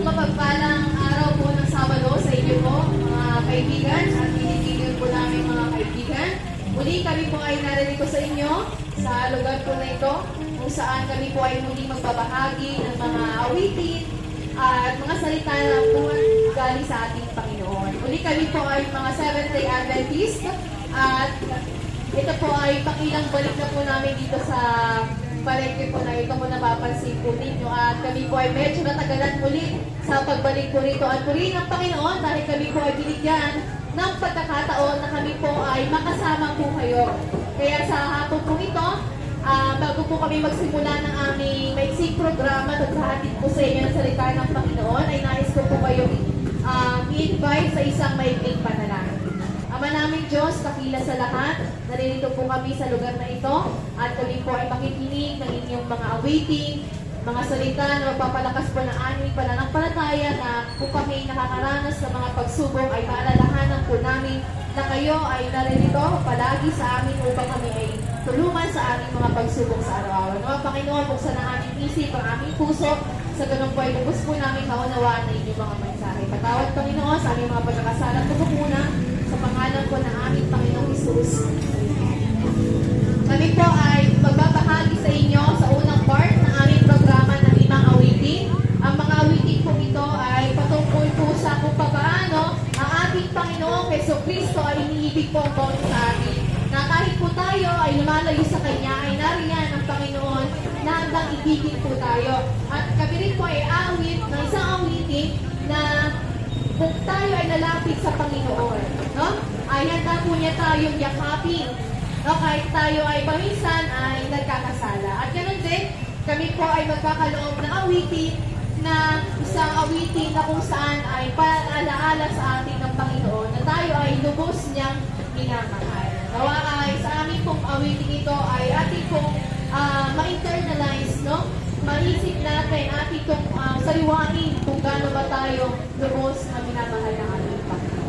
mapagpalang araw po ng Sabado sa inyo po, mga kaibigan at pinipigil po namin mga kaibigan. Muli kami po ay narito sa inyo sa lugar po na ito kung saan kami po ay muli magbabahagi ng mga awitin at mga salita na po galing sa ating Panginoon. Muli kami po ay mga Seventh-day Adventist at ito po ay pakilang balik na po namin dito sa palengke po na ito kung napapansin po ninyo at kami po ay medyo natagalan muli sa pagbalik po rito at muli ng Panginoon dahil kami po ay binigyan ng pagkakataon na kami po ay makasama po kayo. Kaya sa hapon po ito, bago po kami magsimula ng aming maiksing programa at hahatid po sa inyo ng salita ng Panginoon ay nais ko po kayo i-invite sa isang maikling panalangin. Ama namin Diyos, dakila sa lahat, naririto po kami sa lugar na ito at kami po ay makikinig ng inyong mga awiting, mga salita na magpapalakas po ng aming pananampalataya na kung kami nakakaranas sa mga pagsubok ay maalalahanan po namin na kayo ay naririto palagi sa amin upang kami ay tulungan sa aming mga pagsubok sa araw-araw. Nawa Panginoon, buksan ang aming isip, ang aming puso, sa ganun po ay lubos po namin kaunawaan na inyong mga mensahe. Patawad Panginoon sa aming mga pagkakasala at pagkukulang sa pangalan po ng aming Panginoong Hesus. Kami po ay magbabahagi sa inyo sa unang part ng aming programa ng limang awitin. Ang mga awitin po ito ay patungkol po sa kung paano ang ating Panginoong Jesucristo ay iniibig po ang bawat sa atin. Na kahit po tayo ay lumalayo sa Kanya, ay nariyan ang Panginoon na hanggang ibigin po tayo. At kami rin po ay awit ng isang awitin na kung tayo ay lalapit sa Panginoon, no? Ay handa po niya tayong yakapin, no? Kahit tayo ay paminsan ay nagkakasala. At ganoon din, kami po ay magkakaloob ng awitin na isang awitin na kung saan ay paalaala sa atin ng Panginoon na tayo ay lubos niyang minamahal. Nawa ay sa amin pong awitin ito ay ating pong ma-internalize, no? Maisip natin, ating itong sariwain kung gaano ba tayo lubos na minamahal ng ating Panginoon.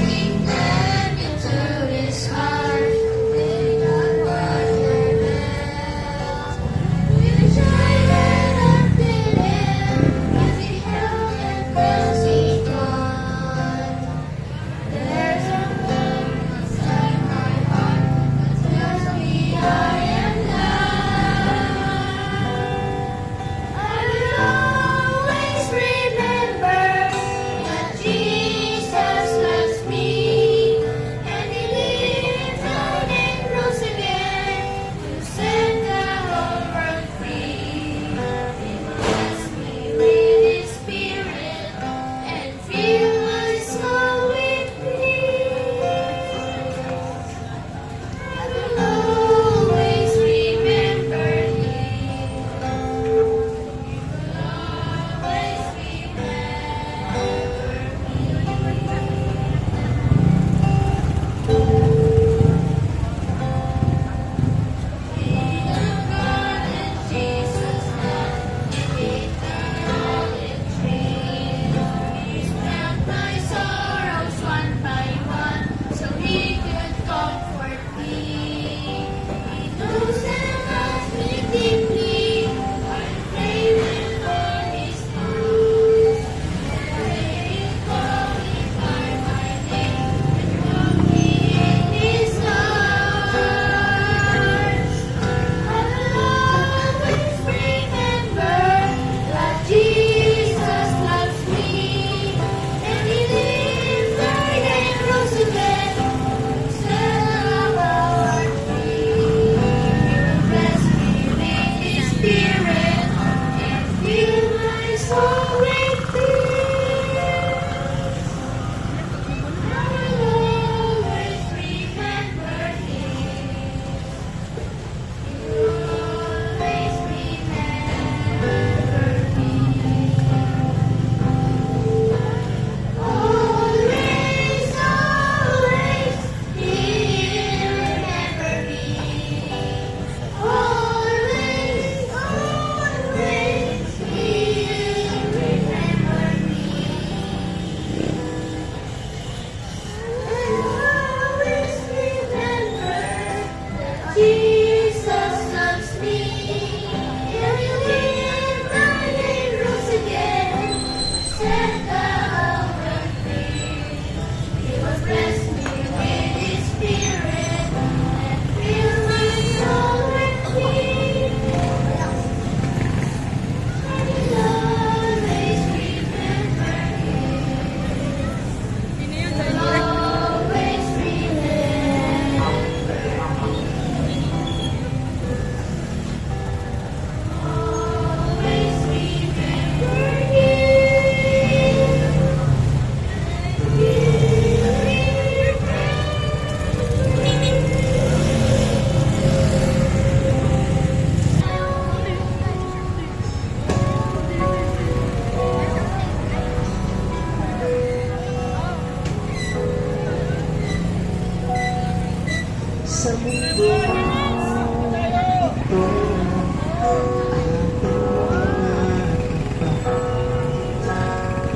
Taking them into His arms. sa mundo ito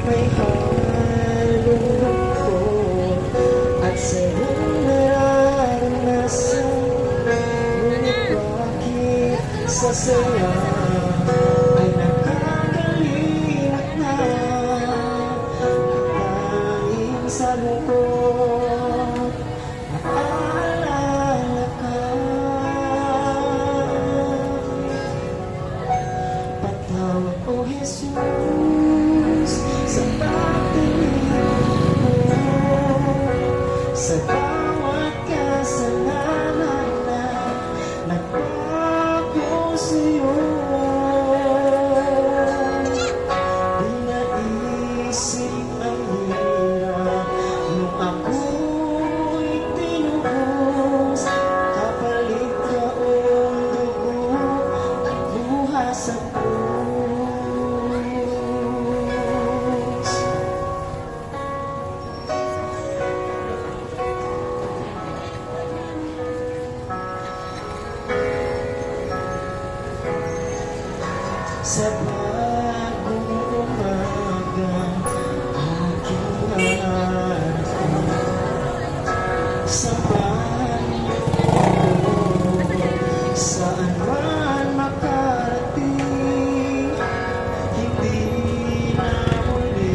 may halong lungkot at sayang nararanasan. Ngunit bakit sa saya ay nakakalimot na tanging sa lungkot naaalala ka. Patawad o Jesus sa pagdinig mo sa bawat kasalanan na nagpapo sa'yo. Di naisip ang hirap nung ako'y tinubos, kapalit kaong dugo at luha sa krus. Sa bagong umaga, aking hanap sa banyo ko, saan man makarating, hindi na muli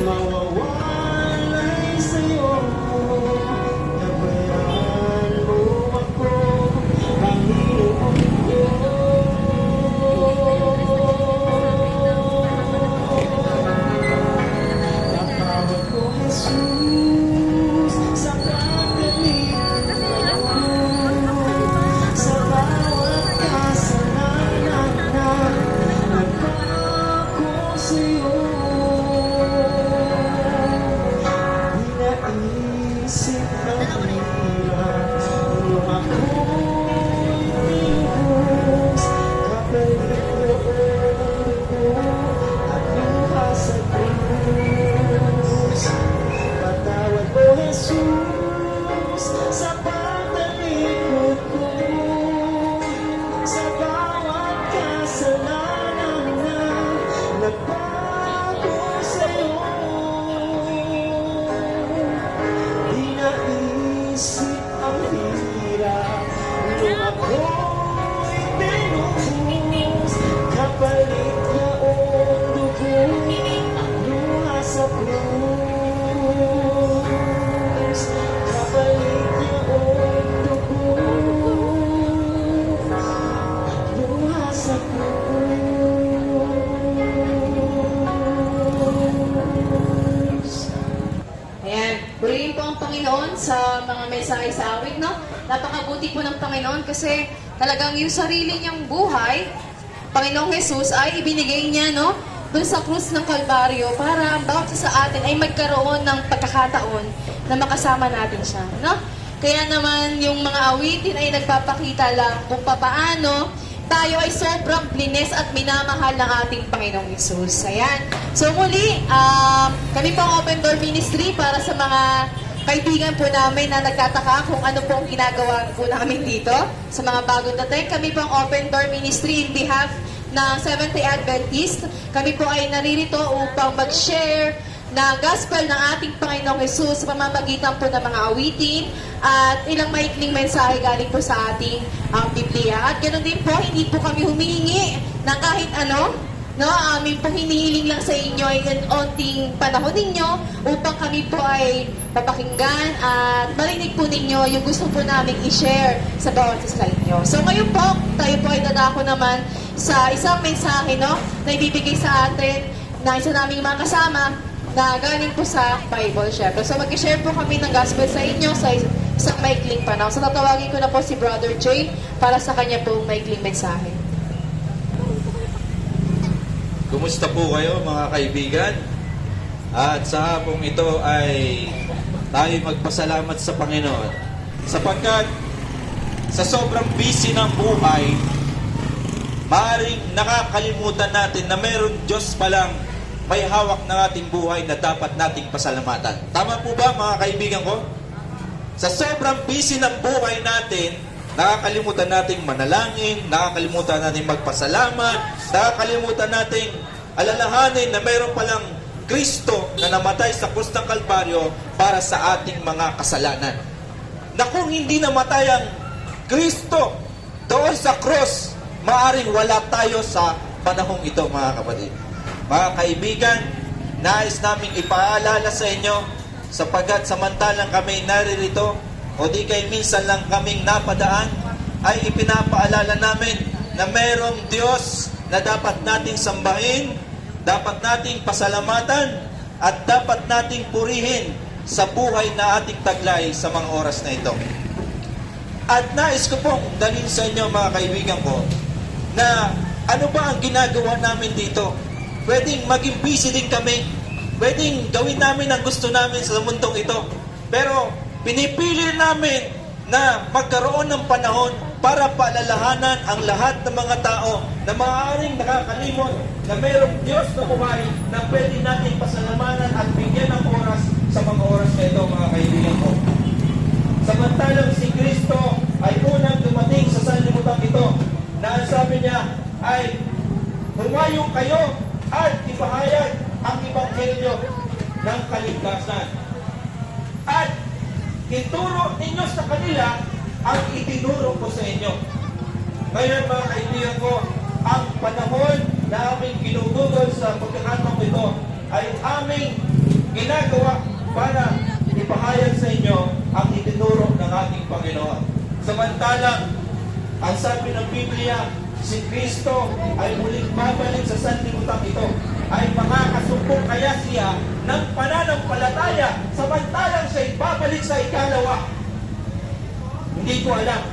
mawawalay sa'yo. Gabayan mo ako, Panginoon ko. Napawag ko, Jesus, sa pagdating mo, sa bawat kasalanan na nagpako sa'yo. Di naisip ang hirap nung ako'y tinubos, kapalit noon ko at luha sa krus. Patawad mo, Jesus, sa pagtalikod ko, sa bawat kasalanan na nagbago sa'yo. Di naisip ang hirap nung ako'y tinubos, kapalit yaong dugo ang luha sa krus. Kapalit yaong dugo ang luha sa krus. Ayan, purihin po ang Panginoon sa mga mensahe sa awit, no? Napakabuti po ng Panginoon kasi talagang yung sarili niyang buhay, Panginoong Jesus, ay ibinigay niya, no? Doon sa krus ng Kalbaryo para ang bawat isa sa atin ay magkaroon ng pagkakataon na makasama natin siya, no? Kaya naman yung mga awitin ay nagpapakita lang kung papaano tayo ay sobrang blines at minamahal ng ating Panginoong Jesus. Ayan. So muli, kami po ang Open Door Ministry para sa mga kaibigan po namin na nagtataka kung ano po ang ginagawa po namin dito. Sa mga bagong dating, kami po ang Open Door Ministry in behalf ng Seventh-day Adventist. Kami po ay naririto upang mag-share na gospel ng ating Panginoong Jesus sa pamamagitan po ng mga awitin at ilang maikling mensahe galing po sa ating Biblia. At ganoon din po, hindi po kami humihingi ng kahit ano, no? Amin po hinihiling lang sa inyo ay onting panahon ninyo upang kami po ay papakinggan at marinig po ninyo yung gusto po namin i-share sa bawat isa sa inyo. So ngayon po, tayo po ay dadako naman sa isang mensahe, no, na ibibigay sa atin na isa naming mga kasama na galing po sa Bible, syempre. So mag-share po kami ng gospel sa inyo sa isang maikling panahon. So tatawagin ko na po si Brother Jay para sa kanya po maikling mensahe. Kumusta po kayo mga kaibigan? At sa hapong ito ay tayo magpasalamat sa Panginoon sapagkat sa sobrang busy ng buhay, maaaring nakakalimutan natin na mayroon Diyos palang may hawak ng ating buhay na dapat nating pasalamatan. Tama po ba mga kaibigan ko? Sa sobrang busy ng buhay natin, nakakalimutan nating manalangin, nakakalimutan nating magpasalamat, nakakalimutan nating alalahanin na mayroon palang Kristo na namatay sa krus ng Kalbaryo para sa ating mga kasalanan. Na kung hindi namatay ang Kristo doon sa krus, maaring wala tayo sa panahong ito, mga kapatid. Mga kaibigan, nais naming ipaalala sa inyo, sapagkat samantalang kami naririto, o di kay minsan lang kaming napadaan, ay ipinapaalala namin na mayroong Diyos na dapat nating sambahin, dapat nating pasalamatan, at dapat nating purihin sa buhay na ating taglay sa mga oras na ito. At nais ko pong dalhin sa inyo, mga kaibigan ko, na ano ba ang ginagawa namin dito? Pwedeng maging busy din kami, pwedeng gawin namin ang gusto namin sa mundong ito, pero pinipili namin na magkaroon ng panahon para paalalahanan ang lahat ng mga tao na maaaring nakakalimot na mayroong Diyos na buhay na pwede natin pasalamatan at bigyan ng oras sa mga oras na ito, mga kaibigan ko. Samantalang si Kristo ay unang dumating sa sanlibutan ito, na ang sabi niya ay, humayo kayo at ipahayag ang ebanghelyo ng kaligtasan. At ituro ninyo sa kanila ang itinuro ko sa inyo. Ngayon, mga kaibigan ko, ang panahon na aming ginugugol sa pagkakataong ito ay aming ginagawa para ipahayag sa inyo ang itinuro ng ating Panginoon. Samantalang, ang sabi ng Biblia, si Kristo ay muling babalik sa sanlibutan ito, ay makakasumpong kaya siya ng pananampalataya samantalang siya'y babalik sa ikalawa. Hindi ko alam.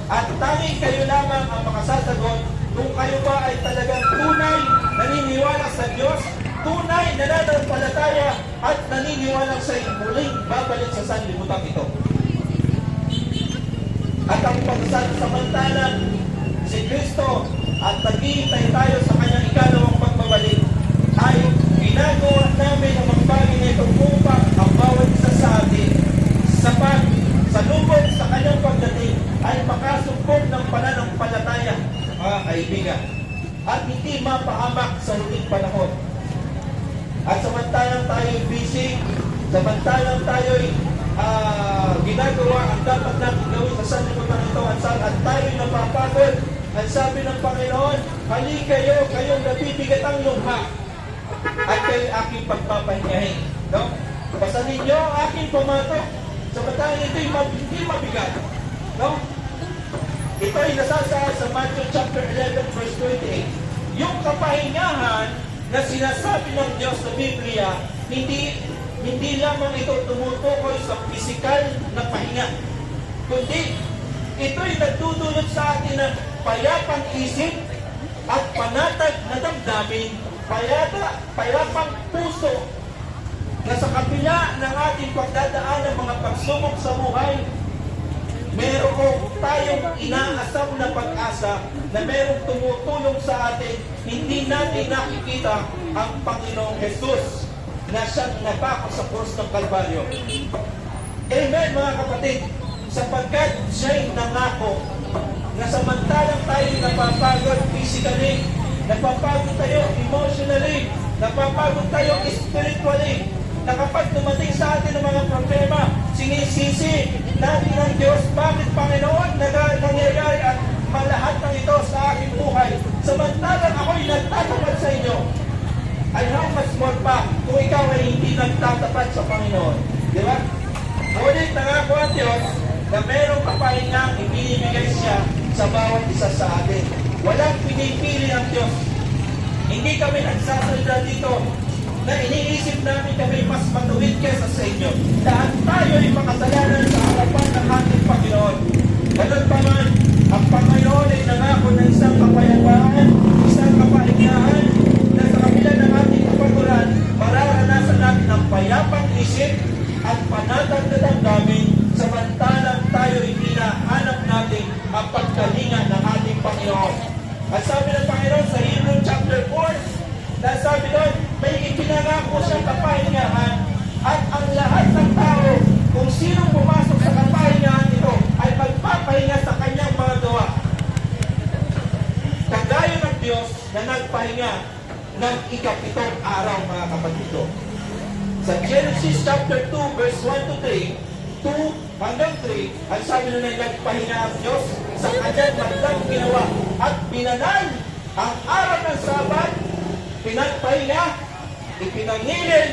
At tanging kayo lamang ang makasasagot kung kayo ba ay talagang tunay naniniwala sa Diyos, tunay nananampalataya at naniniwala siya'y muling babalik sa sanlibutan ito. At ang pagsasamantalang si Kristo at naghihintay tayo sa kanyang ikalawang pagbabalik, ay ginagawa namin ang mga bagay na ito upang ang bawat isa sa atin sa lubog sa kanyang pagdating ay makasumpong ng pananampalataya, mga kaibigan, at hindi mapahamak sa huling panahon. At samantalang tayo'y busy, samantalang tayo'y ginagawa ang dapat natin gawin sa sanlibutan ito, at tayo'y napapagod, ang sabi ng Panginoon, hali kayo, kayong nabibigat ang lungha, at kayo aking pagpapahingahin. No? Pasanin nyo ang aking pumatok, samantalang ito'y hindi mabigat. No? Ito'y nasasaad sa Matthew chapter 11 verse 28. Yung kapahingahan na sinasabi ng Diyos sa Biblia, hindi lamang ito tumutukoy sa pisikal na pahinga, kundi ito'y nagdudulot sa atin ng payapang isip at panatag na damdamin, payapang puso, na sa kabila ng ating pagdadaan ng mga pagsubok sa buhay, meron tayong inaasam na pag-asa na merong tumutulong sa atin. Hindi natin nakikita ang Panginoong Jesus na siyang napako sa krus ng Kalbaryo. Amen, mga kapatid, sapagkat siya'y nangako na samantalang tayo napapagod physically, napapagod tayo emotionally, napapagod tayo spiritually, na kapag dumating sa atin ang mga problema, sinisisi natin ang Diyos, bakit Panginoon nangyayari at malahat ng ito sa aking buhay, samantalang ako'y nagtatapat sa inyo. Ay how much more pa kung ikaw ay hindi nagtatapat sa Panginoon. Di ba? Ngunit nangako ang Diyos na merong kapahingang ibinibigay siya sa bawat isa sa atin. Walang pinipili ang Diyos. Hindi kami nagsasalita dito na iniisip namin kami mas matuwid kesa sa inyo. Lahat tayo ay makasalanan sa harapan ng ating Panginoon. Ganun pa man, ang Panginoon ay nangako ng isang kapayapaan, isang kapahingahan, na sa kabila ng ating kapaguran, mararanasan natin ang payapang isip at panatag na damdamin, samantalang tayo hinahanap natin ang pagkalinga ng ating Panginoon. At sabi ng Panginoon sa Hebrew chapter 4, na sabi doon, may ipinangako siyang kapahingahan at ang lahat ng ikapitong araw, mga kapatid ko. Sa Genesis chapter 2, verse 1 to 3, 2 hanggang 3, ang sabi na nagpahinga ang Diyos sa kanyang magdang ginawa at binanan ang araw ng Sabat, pinagpahinga, ipinangilin,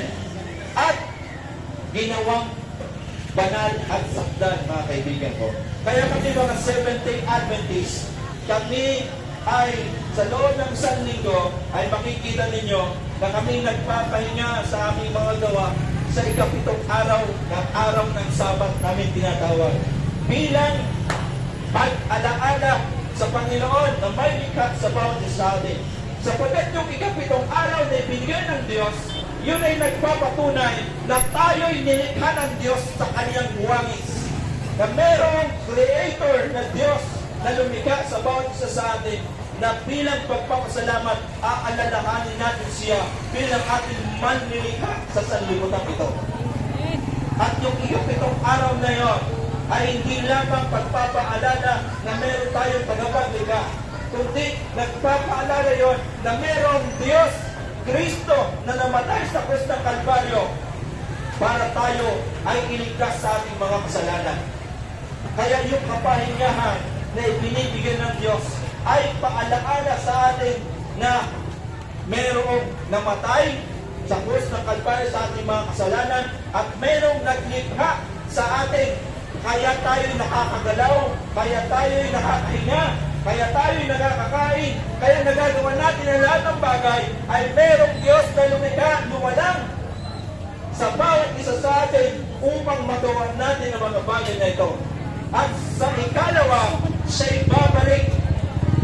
at ginawang banal at sakdan, mga kaibigan ko. Kaya kami mga Seventh-day Adventist, kami ay sa loob ng isang linggo ay makikita ninyo na kami nagpapahinga sa aming mga gawa sa ikapitong araw ng araw ng Sabat namin tinatawag. Bilang pag-alaala sa Panginoon na may likha sa bawat isa atin. Sapagkat yung ikapitong araw na ibinigay ng Diyos, yun ay nagpapatunay na tayo'y nilikha ng Diyos sa kanyang buwangis. Na merong Creator na Diyos na lumikha sa bawat isa sa atin na bilang pagpapasalamat, aalalahanin natin siya bilang ating manlilikha sa sanlibutan ito. At yung ikapitong araw na yon ay hindi lamang pagpapaalala na meron tayong tagapaglikha, kundi nagpapaalala yon na merong Diyos, Kristo, na namatay sa krus ng Kalbaryo para tayo ay iligtas sa ating mga kasalanan. Kaya yung kapahingahan na ibinibigyan ng Diyos ay paalaala sa atin na merong namatay sa krus ng Kalbaryo sa ating mga kasalanan at merong naglikha sa atin. Kaya tayo'y nakakagalaw, kaya tayo'y nakakahinga, kaya tayo'y nakakakain, kaya nagagawa natin ang lahat ng bagay ay merong Diyos na lumikha, lumalang sa bawat isa sa atin upang magawa natin ang mga bagay na ito. At sa ikalawa, siya'y babalik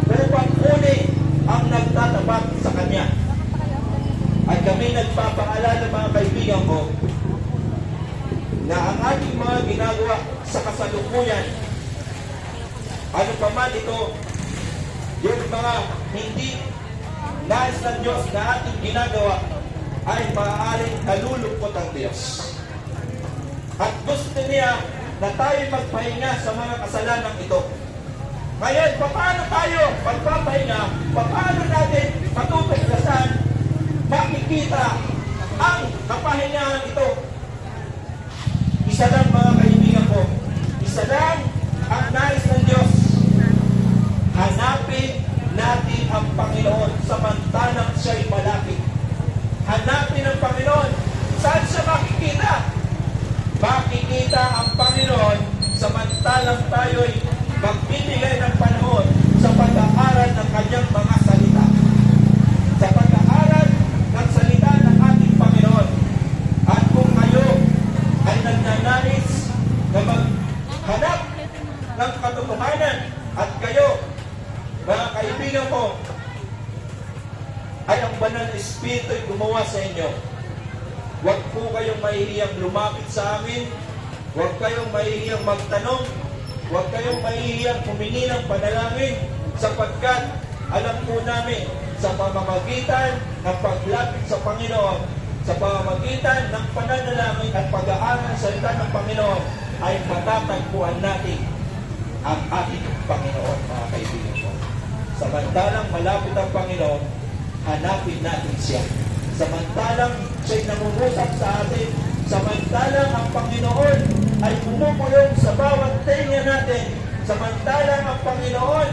upang kunin ang nagtatapat sa Kanya. At kami nagpapaalala, mga kaibigan ko, na ang ating mga ginagawa sa kasalukuyan, ano pa man ito, yung mga hindi nais ng Diyos na ating ginagawa, ay maaaring nalulungkot ang Diyos. At gusto niya na tayo magpahinga sa mga kasalanan ito. Ngayon, paano tayo magpapahinga? Paano natin matutuklasan, makikita ang kapahingahan ito? Isa lang, mga kaibigan ko, isa lang ang nais ng Diyos. Hanapin natin ang Panginoon samantalang siya'y malapit. Hanapin ang Panginoon. Saan siya makikita? Makikita ang Panginoon samantalang tayo'y magbibigay ng panahon sa pag-aaral ng kanyang mga salita. Sa pag-aaral ng salita ng ating Panginoon. At kung kayo ay nagnanais na maghanap ng katotohanan at kayo, mga kaibigan ko, ay ang banal na Espiritu ay gumawa sa inyo. Huwag po kayong mahihiyang lumapit sa amin. Huwag kayong mahihiyang magtanong. Huwag kayong mahihiyang humingi ng panalangin sapagkat alam po namin sa pamamagitan ng paglapit sa Panginoon, sa pamamagitan ng pananalangin at pag-aaral ng salita ng Panginoon, ay matatagpuan natin ang ating Panginoon, mga kaibigan ko. Samantalang malapit ang Panginoon, hanapin natin siya. Samantalang siya'y nangungusap sa atin, samantalang ang Panginoon ay pumupulong sa bawat tenga natin, samantalang ang Panginoon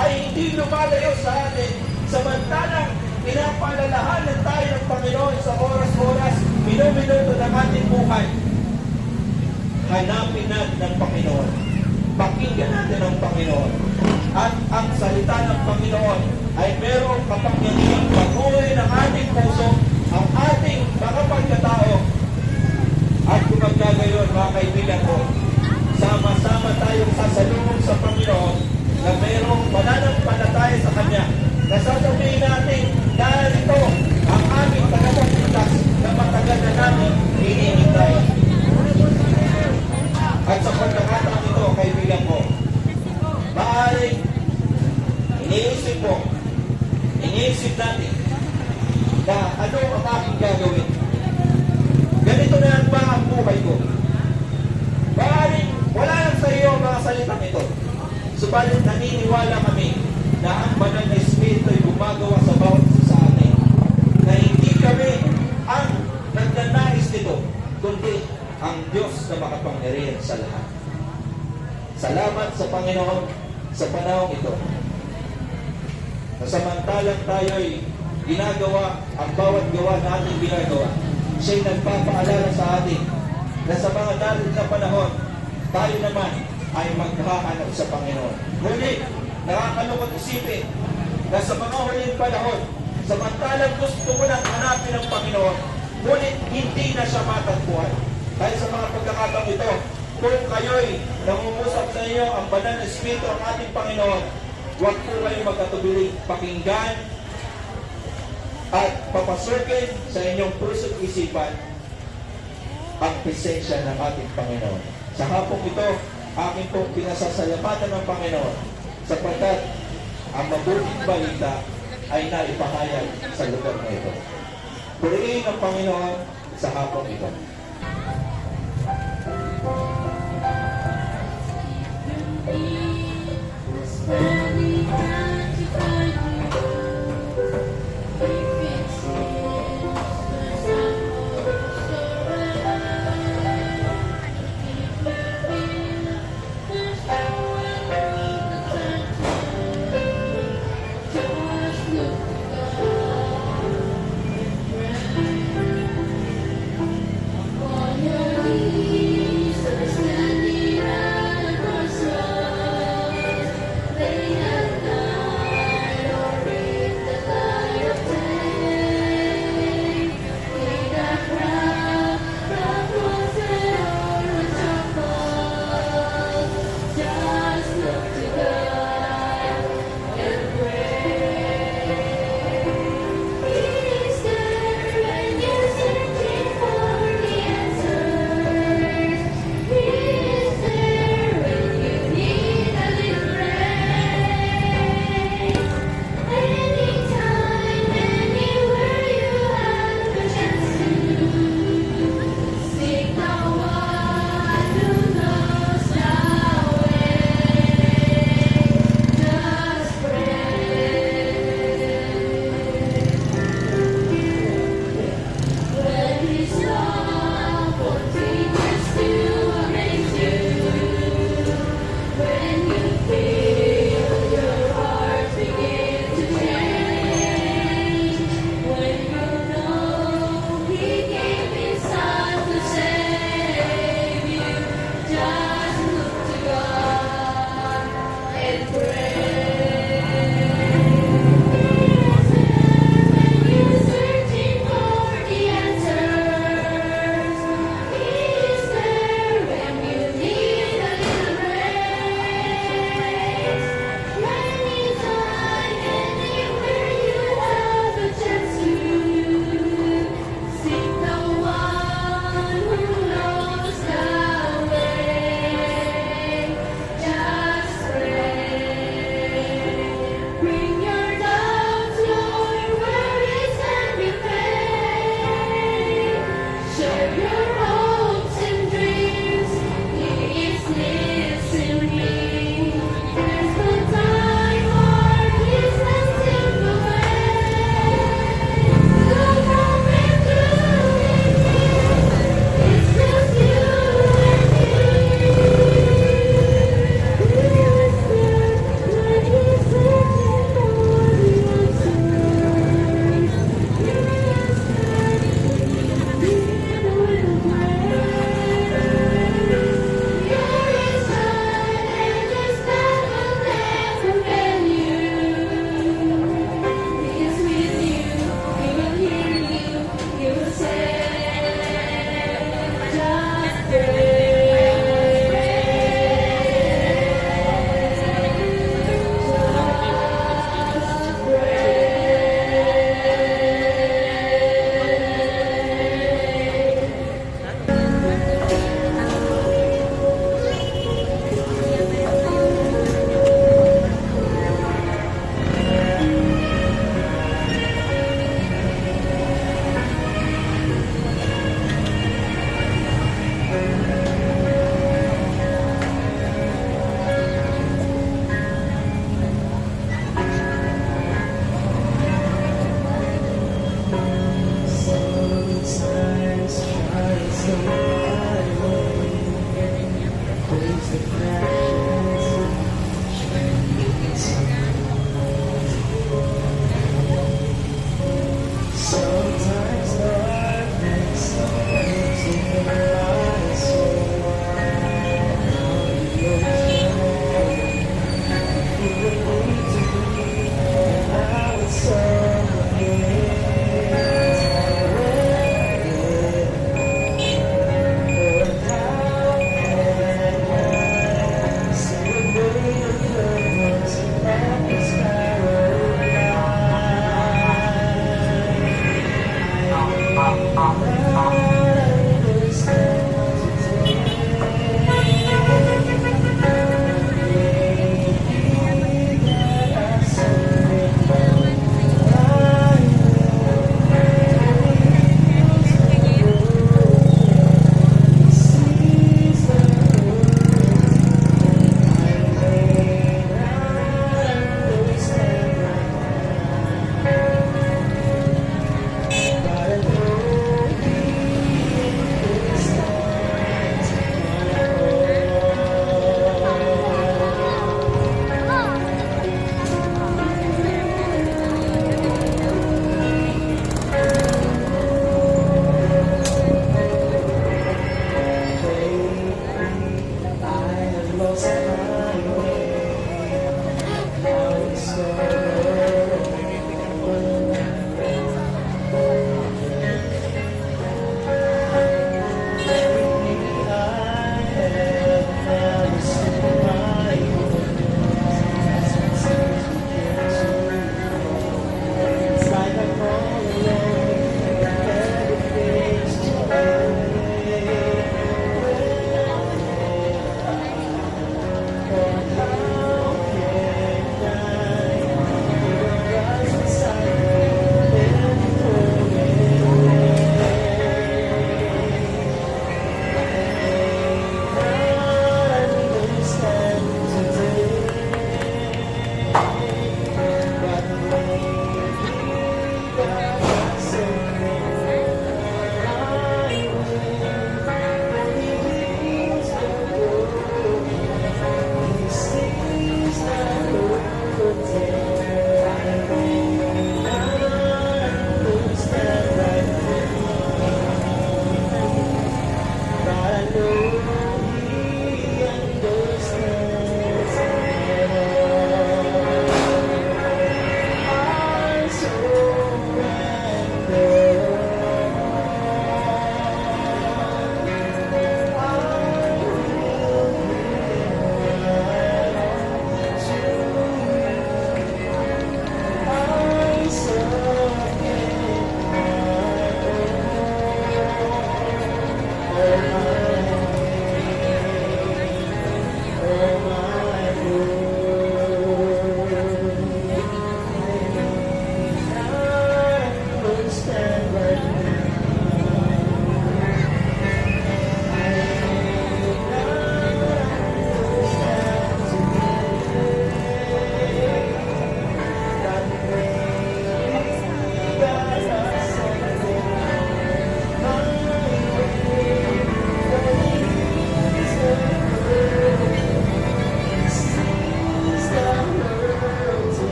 ay hindi lumalayo sa atin, samantalang pinapaalalahanan tayo ng Panginoon sa oras-oras, minuminuto ng ating buhay. Hanapin natin ang Panginoon. Pakinggan natin ang Panginoon. At ang salita ng Panginoon ay merong kapangyarihang paguhin ng ating puso, ang ating mga pagkatao. At kung magkagayon, mga kaibigan ko, sama-sama tayong sasalubong sa Panginoon na merong pananampalataya sa Kanya. Nasasabihin natin, dahil ito ang aming tagapagligtas na matagal na namin hinihintay. At sa pagkakataon ito, kaibigan ko, maaaring iniisip natin na ano ang aking gagawin. Ganito na lang ba ang buhay ko? Maaaring wala lang sa iyo ang mga salitang ito. Subalit naniniwala kami na ang banal na Espiritu ay gumagawa sa bawat isa sa atin. kundi ang Diyos na makapangyarihan sa lahat. Salamat sa Panginoon sa panahon ito. Na samantalang tayo'y ginagawa ang bawat gawa na ating ginagawa, siya'y nagpapaalala sa atin na sa mga darating na panahon, tayo naman ay maghahanap sa Panginoon. Ngunit, nakakalungkot isipin na sa mga huling panahon, samantalang gusto mo nang hanapin ang Panginoon, ngunit hindi na siya matagpuan. Dahil sa mga pagkakataong ito, kung kayo'y nangungusap sa inyo ang banal na Espiritu ng ating Panginoon, huwag po kayong magkatubiling pakinggan at papasukin sa inyong puso at isipan ang presensya ng ating Panginoon. Sa hapong ito, aking pong pinasasalamatan ng Panginoon sapagkat ang mabuting balita ay naipahayag sa lugar na ito. Purihin ang Panginoon sa hapong ito.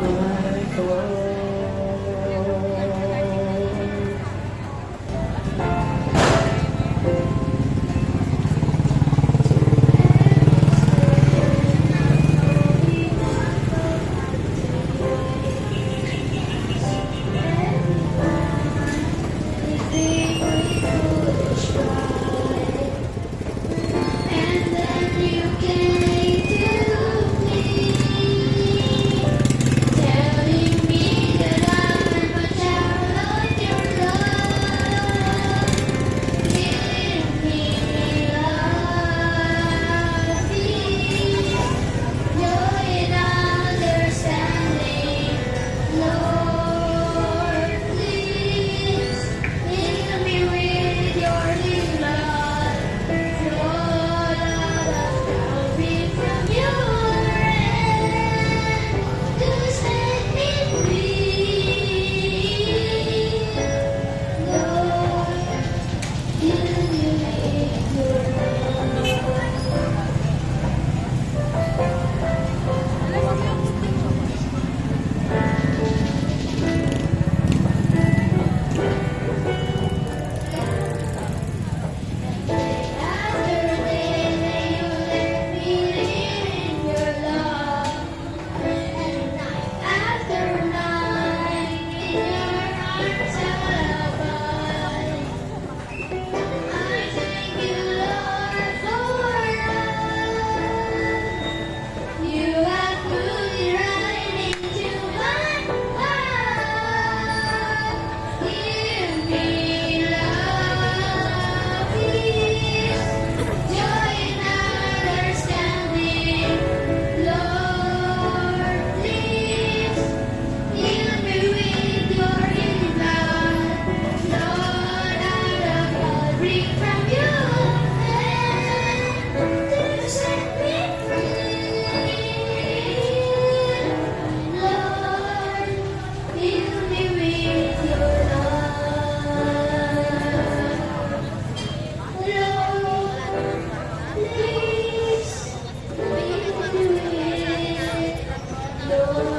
my fault. And then you came to me, telling me that I'm a child of your love, giving me love, peace, joy and understanding. Lord, please fill me with your love. Lord, I'll be from your end to set me free. Lord, fill me with your After day you let me live in your love, and night after night in your arms I'll abide. I thank you, Lord, for love. You have put it right into my heart. Give me love, peace, joy and understanding. Lord, please fill me with your healing blood. Lord, out of Calvary from your hand to set me free. Lord, fill me with your love. Lord, please fill me with your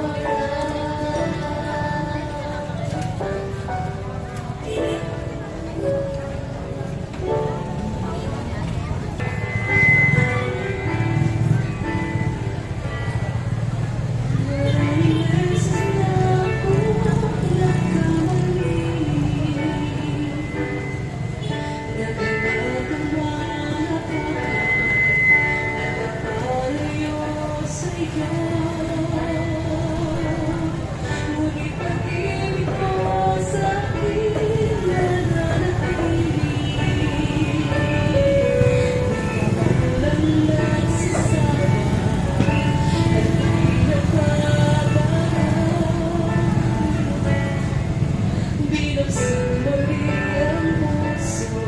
Binuksan muli ang puso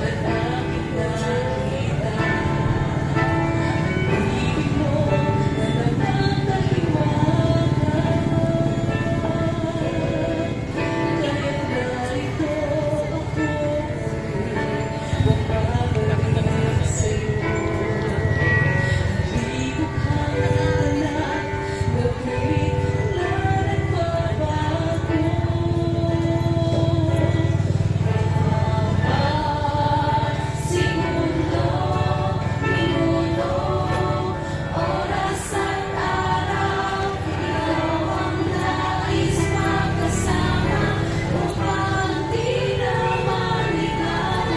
at aking nakita ang ibig mo na nakakahiwaga. Kaya narito ako mapapabalik sa'yo. Libukhang alala, gabi na nagbabago. Segundo, minuto, oras at araw, ikaw ang nais magkasama upang di na maligan.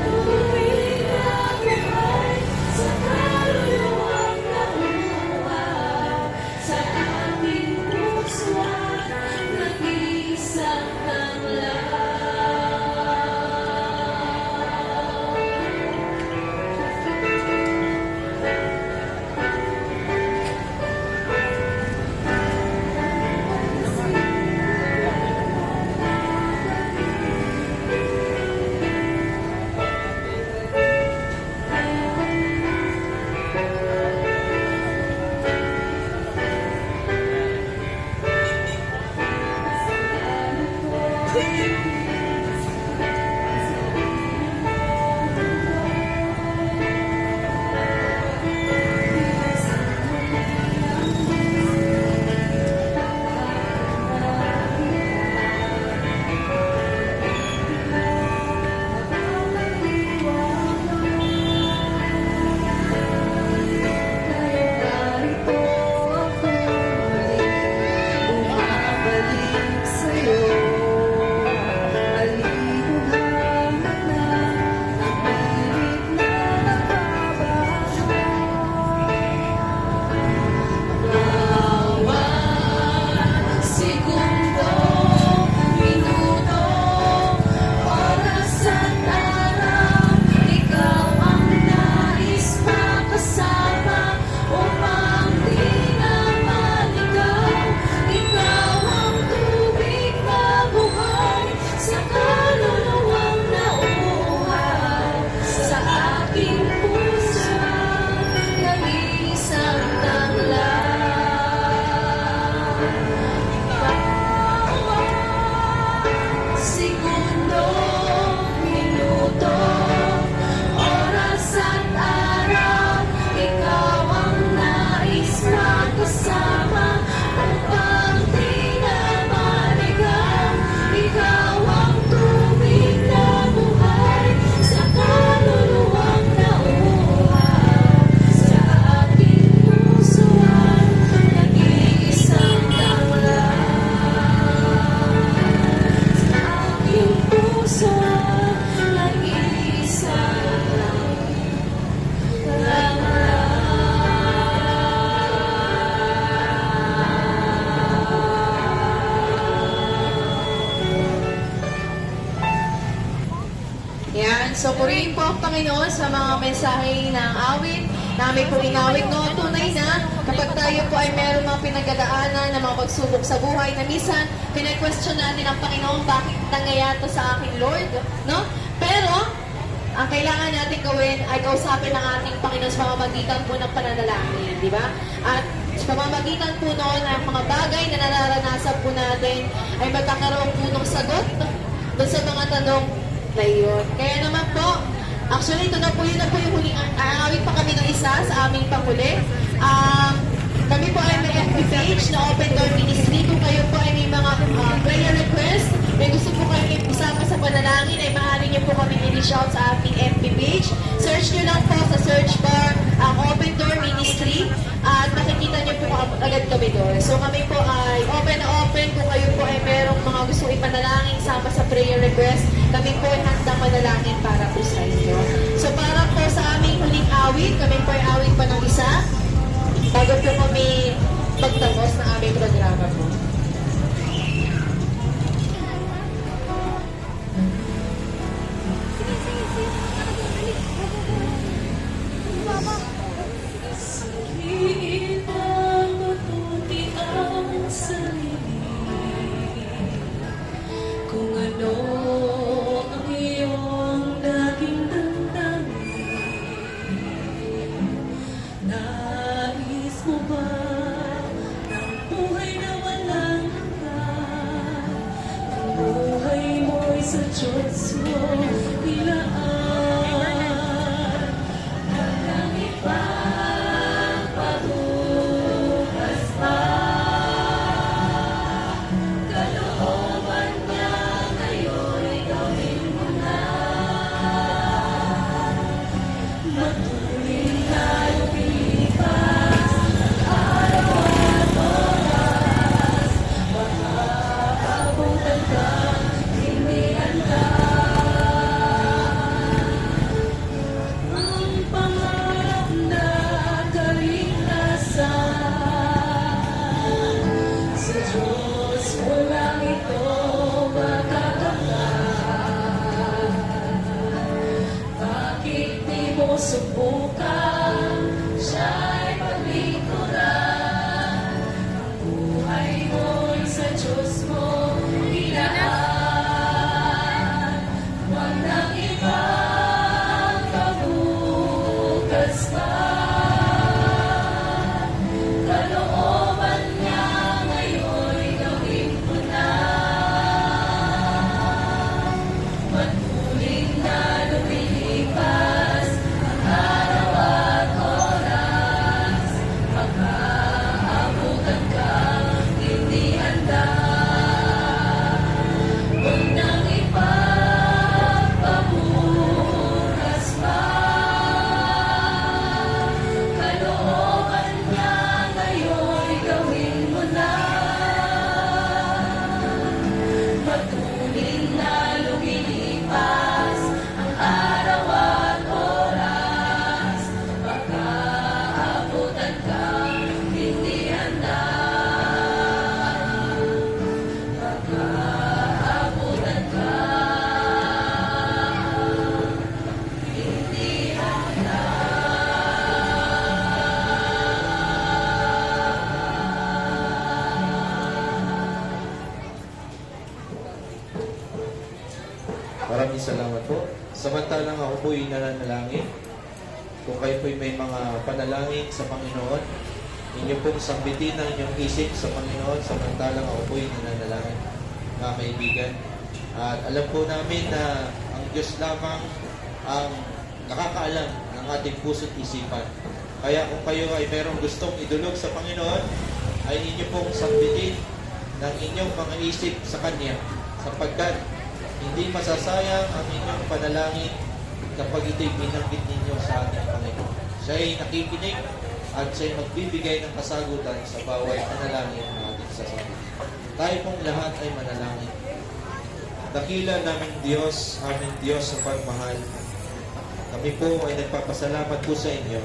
Tuwing nabuhay sa kaluluwang nabuhay sa ating puso at nag-iisang tanglaw. So purihin po ang Panginoon sa mga mensahe ng awit, namin po inawit no, tunay na kapag tayo po ay meron mga pinagdadaanan na mga pagsubok sa buhay na minsan pinag-question natin ang Panginoon, bakit nangyayari to sa akin, Lord? No? Pero ang kailangan natin gawin ay kausapin ng ating Panginoon sa pamamagitan po ng pananalangin, di ba? At sa pamamagitan po noon ang mga bagay na nararanasan po natin ay magkakaroon po ng sagot doon sa mga tanong na iyon. Kaya naman po, actually ito na po yun na po yung huling aawit pa kami ng isa sa aming panghuli. Kami po ay may FB page na Open Door Ministry. Kung kayo po ay may mga prayer request, may gusto po kayo isama sa panalangin, ay maaari niyo po kami i-reach out sa ating FB page. Search niyo lang po sa search bar ang Open Door Ministry at makikita niyo po agad kami doon. So kami po ay open na open. Kung kayo po ay merong mga gusto ipanalangin sama sa prayer request, kami po ay handang manalangin para po sa inyo. So para po sa aming huling awit, kami po ay awit pa ng isa bago po kami magtapos ng aming programa po. Kung ano ang iyong naging damdamin, nais mo ba ng buhay na walang hanggan? Ang buhay mo'y sa Diyos mo nilaan. Walang ibang pagbukas pa. Kalooban niya ngayon'y gawin mo na. Matuloy na lumipas ang araw at oras. Makakabutan ka, hindi handa. Ang pangarap na kaligtasan, sa Diyos mo lang ito makakamtan. Bakit di mo subukan siya'y paglingkuran? Ang buhay mo'y sa Diyos mo ilaan. Walang ibang pabukas pa. Kalooban niya ngayon'y gawin mo na. Matuloy na lumilipas ang araw at oras. Makaabutan ka, hindi handa. Huwag nang ipagpabukas pa. Kalooban niya ngayon'y gawin mo na. Patuloy na lumilipas ang araw at oras. Makaabutan ka, hindi handa. Makaabutan ka, hindi handa. Maraming salamat po. Samantalang ako po'y nananalangin. Kung kayo po'y may mga panalangin sa Panginoon, inyo pong sambitin ang inyong isip sa Panginoon samantalang ako po'y nananalangin, mga kaibigan. At alam po namin na ang Diyos lamang ang nakakaalam ng ating puso't isipan. Kaya kung kayo ay merong gustong idulog sa Panginoon, ay inyo pong sambitin ng inyong mga isip sa Kanya, sapagkat hindi masasayang ang inyong panalangin kapag ito'y binanggit ninyo sa ating Panginoon. Siya ay nakikinig at siya ay magbibigay ng kasagutan sa bawat panalangin na ating sasabihin. Tayo pong lahat ay manalangin. Dakila naming Diyos, aming Diyos sa pagmahal. Kami po ay nagpapasalamat po sa inyo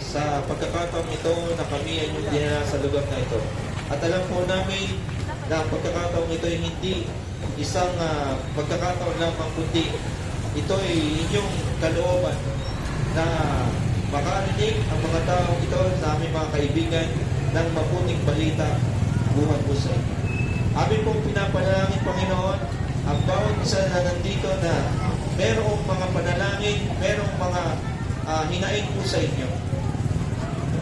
sa pagkakataong ito na kami ay yung dinala sa lugar na ito. At alam po namin na ang pagkakataong ito ay hindi isang pagkakataon lamang, kundi ito ay inyong kalooban na makarinig ang mga tao ito sa aming mga kaibigan ng mabuting balita buhat po sa inyo. Amin pong pinapanalangin, Panginoon, ang bawat isa na nandito na merong mga panalangin, merong mga hinaing po sa inyo.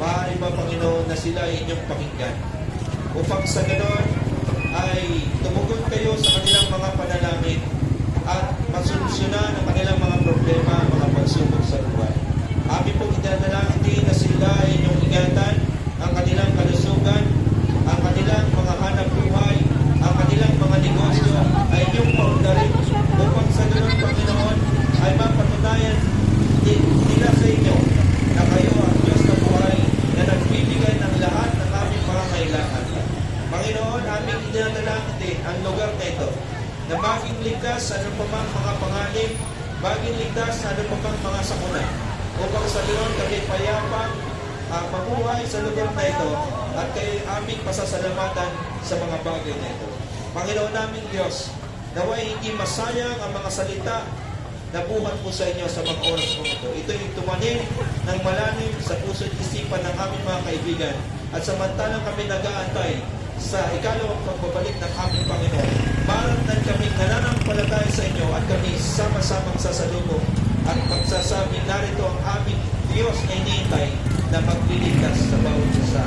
Maaari ba, Panginoon, na sila ay inyong pakinggan? Upang sa ganon ay tumugon kayo sa kanilang mga panalangin at masolusyonan ang kanilang mga problema, mga pagsubok sa buhay. Amin pong idadalangin din na sila ay inyong ingatan ang kanilang kalusugan, ang kanilang mga hanap buhay, ang kanilang mga negosyo ay inyong paundarin upang sa ganon, Panginoon, ay mapatunayan nila sa inyo na kayo ang Diyos na buhay na nagbibigay ng lahat ng aming mga kailangan. Panginoon, aming idinadalangin din ang lugar na ito na maging ligtas sa anumang mga panganib, maging ligtas sa anumang mga sakuna upang sa ganon kami payapa mabuhay sa lugar na ito at kay aming pasasalamatan sa mga bagay na ito. Panginoon naming Diyos, naway hindi masayang ang mga salita na buhat po sa inyo sa mga oras po ito. Ito'y tumanin ng malalim sa puso't isipan ng aming mga kaibigan at samantalang kami nag-aantay sa ikalawang pagbabalik ng aming Panginoon. Maramdan kami nananampalataya sa inyo at kami sama-samang sasalubong at magsasabing narito ang aming Diyos na iniintay na magliligtas sa bawat isa.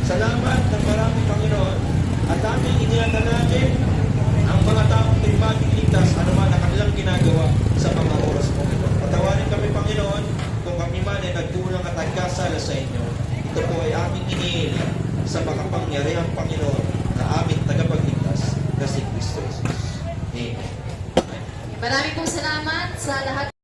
Salamat ng maraming, Panginoon, at aming iniadalangin ang mga taong maging ligtas anuman ang kanilang ginagawa sa mga oras po ito. Patawarin kami, Panginoon, kung kami man ay nagkulang at nagkasala sa inyo. Ito po ay aming inihiling sa makapangyarihang Panginoon na aming tagapagligtas na si Kristo Jesus. Amen. Maraming pong salamat sa lahat.